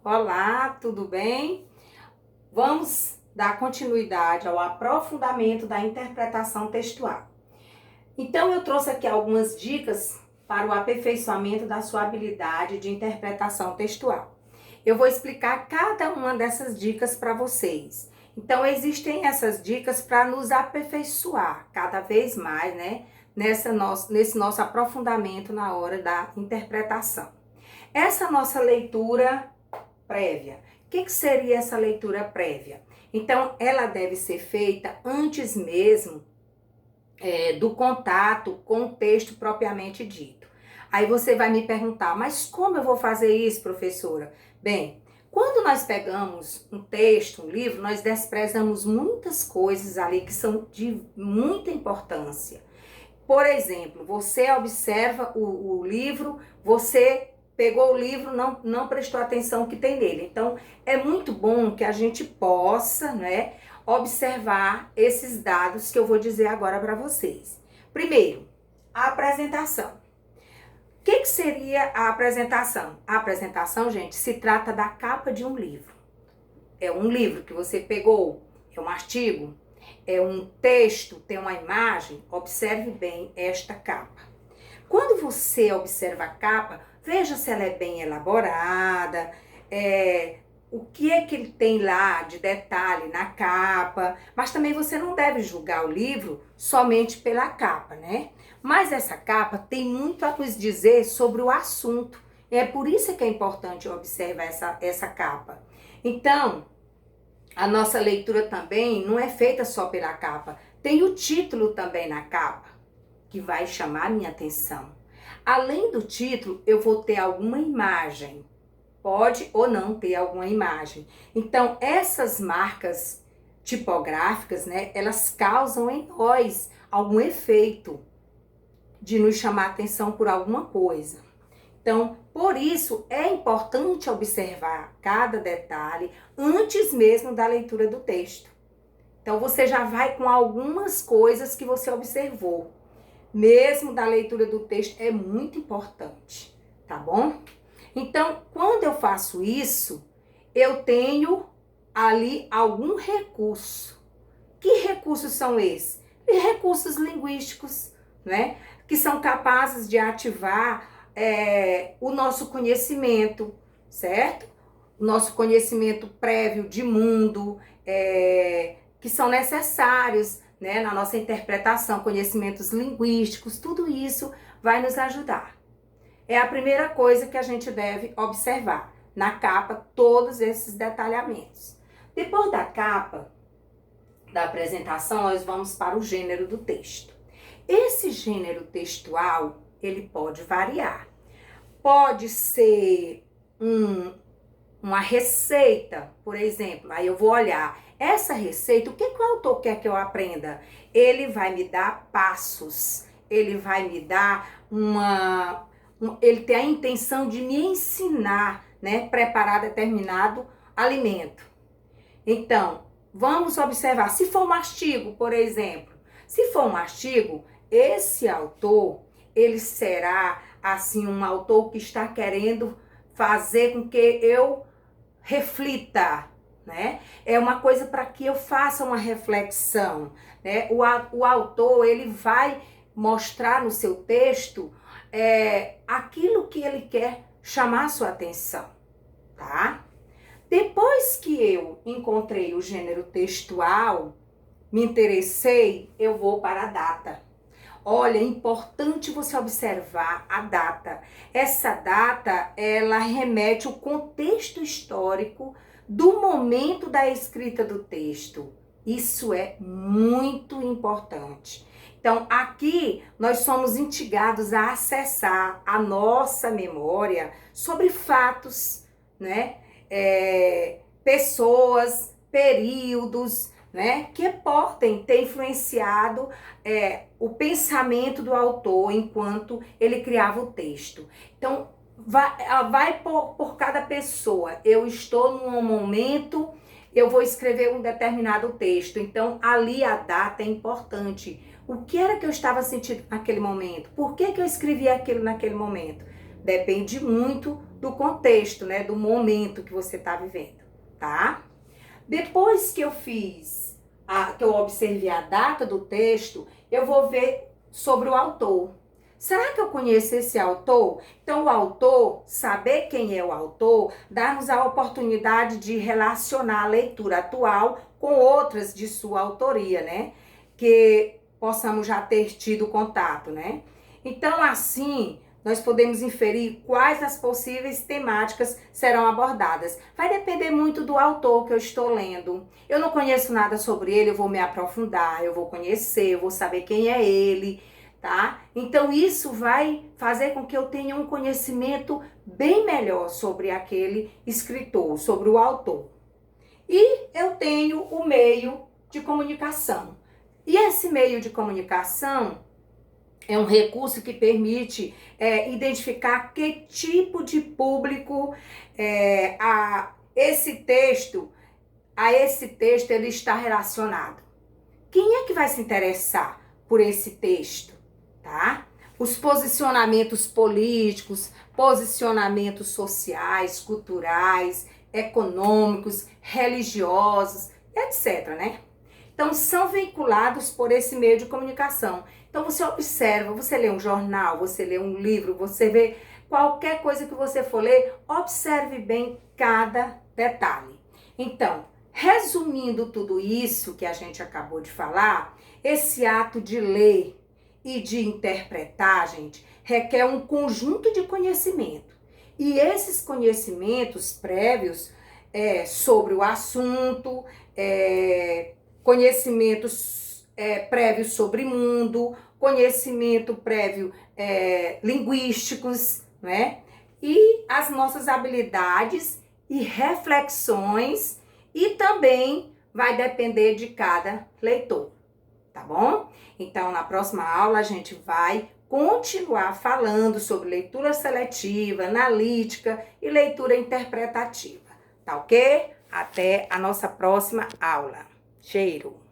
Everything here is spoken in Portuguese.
Olá, tudo bem? Vamos dar continuidade ao aprofundamento da interpretação textual. Então, eu trouxe aqui algumas dicas para o aperfeiçoamento da sua habilidade de interpretação textual. Eu vou explicar cada uma dessas dicas para vocês. Então, existem essas dicas para nos aperfeiçoar cada vez mais, né? Nesse nosso aprofundamento na hora da interpretação. Essa nossa leitura prévia. O que seria essa leitura prévia? Então, ela deve ser feita antes mesmo do contato com o texto propriamente dito. Aí você vai me perguntar, mas como eu vou fazer isso, professora? Bem, quando nós pegamos um texto, um livro, nós desprezamos muitas coisas ali que são de muita importância. Por exemplo, você observa o livro, você pegou o livro, não prestou atenção no que tem nele. Então, é muito bom que a gente possa, né, observar esses dados que eu vou dizer agora para vocês. Primeiro, a apresentação. O que seria a apresentação? A apresentação, gente, se trata da capa de um livro. É um livro que você pegou, é um artigo, é um texto, tem uma imagem. Observe bem esta capa. Quando você observa a capa, veja se ela é bem elaborada, o que é que ele tem lá de detalhe na capa, mas também você não deve julgar o livro somente pela capa, né? Mas essa capa tem muito a nos dizer sobre o assunto, e é por isso que é importante observar essa capa. Então, a nossa leitura também não é feita só pela capa, tem o título também na capa, que vai chamar a minha atenção. Além do título, eu vou ter alguma imagem. Pode ou não ter alguma imagem. Então, essas marcas tipográficas, né, elas causam em nós algum efeito de nos chamar a atenção por alguma coisa. Então, por isso, é importante observar cada detalhe antes mesmo da leitura do texto. Então, você já vai com algumas coisas que você observou. Mesmo da leitura do texto, é muito importante, tá bom? Então, quando eu faço isso, eu tenho ali algum recurso. Que recursos são esses? Recursos linguísticos, né? Que são capazes de ativar o nosso conhecimento, certo? O nosso conhecimento prévio de mundo, que são necessários, né, na nossa interpretação, conhecimentos linguísticos, tudo isso vai nos ajudar. É a primeira coisa que a gente deve observar. Na capa, todos esses detalhamentos. Depois da capa, da apresentação, nós vamos para o gênero do texto. Esse gênero textual, ele pode variar. Pode ser uma receita, por exemplo. Aí eu vou olhar essa receita, o que o autor quer que eu aprenda? Ele vai me dar passos, ele vai me dar ele tem a intenção de me ensinar, né, preparar determinado alimento. Então, vamos observar, se for um artigo, por exemplo, se for um artigo, esse autor, ele será, assim, um autor que está querendo fazer com que eu reflita, né? É uma coisa para que eu faça uma reflexão, né? O autor, ele vai mostrar no seu texto aquilo que ele quer chamar a sua atenção, tá? Depois que eu encontrei o gênero textual, me interessei, eu vou para a data. Olha, é importante você observar a data. Essa data, ela remete ao contexto histórico do momento da escrita do texto. Isso é muito importante. Então, aqui nós somos instigados a acessar a nossa memória sobre fatos, né? Pessoas, períodos, né? Que podem ter influenciado o pensamento do autor enquanto ele criava o texto. Então, vai por cada pessoa. Eu estou num momento, eu vou escrever um determinado texto. Então, ali a data é importante. O que era que eu estava sentindo naquele momento? Por que eu escrevi aquilo naquele momento? Depende muito do contexto, né? Do momento que você está vivendo, tá? Depois que eu que eu observei a data do texto, eu vou ver sobre o autor. Será que eu conheço esse autor? Então, o autor, saber quem é o autor, dá-nos a oportunidade de relacionar a leitura atual com outras de sua autoria, né? Que possamos já ter tido contato, né? Então, assim, nós podemos inferir quais as possíveis temáticas serão abordadas. Vai depender muito do autor que eu estou lendo. Eu não conheço nada sobre ele, eu vou me aprofundar, eu vou conhecer, eu vou saber quem é ele, tá? Então, isso vai fazer com que eu tenha um conhecimento bem melhor sobre aquele escritor, sobre o autor. E eu tenho o meio de comunicação. E esse meio de comunicação é um recurso que permite identificar que tipo de público a esse texto ele está relacionado. Quem é que vai se interessar por esse texto, tá? Os posicionamentos políticos, posicionamentos sociais, culturais, econômicos, religiosos, etc, né? Então, são veiculados por esse meio de comunicação. Então, você observa, você lê um jornal, você lê um livro, você vê qualquer coisa que você for ler, observe bem cada detalhe. Então, resumindo tudo isso que a gente acabou de falar, esse ato de ler e de interpretar, gente, requer um conjunto de conhecimento. E esses conhecimentos prévios sobre o assunto, conhecimentos prévios sobre mundo, conhecimento prévio linguísticos, né? E as nossas habilidades e reflexões, e também vai depender de cada leitor, tá bom? Então, na próxima aula, a gente vai continuar falando sobre leitura seletiva, analítica e leitura interpretativa, tá ok? Até a nossa próxima aula. Cheiro!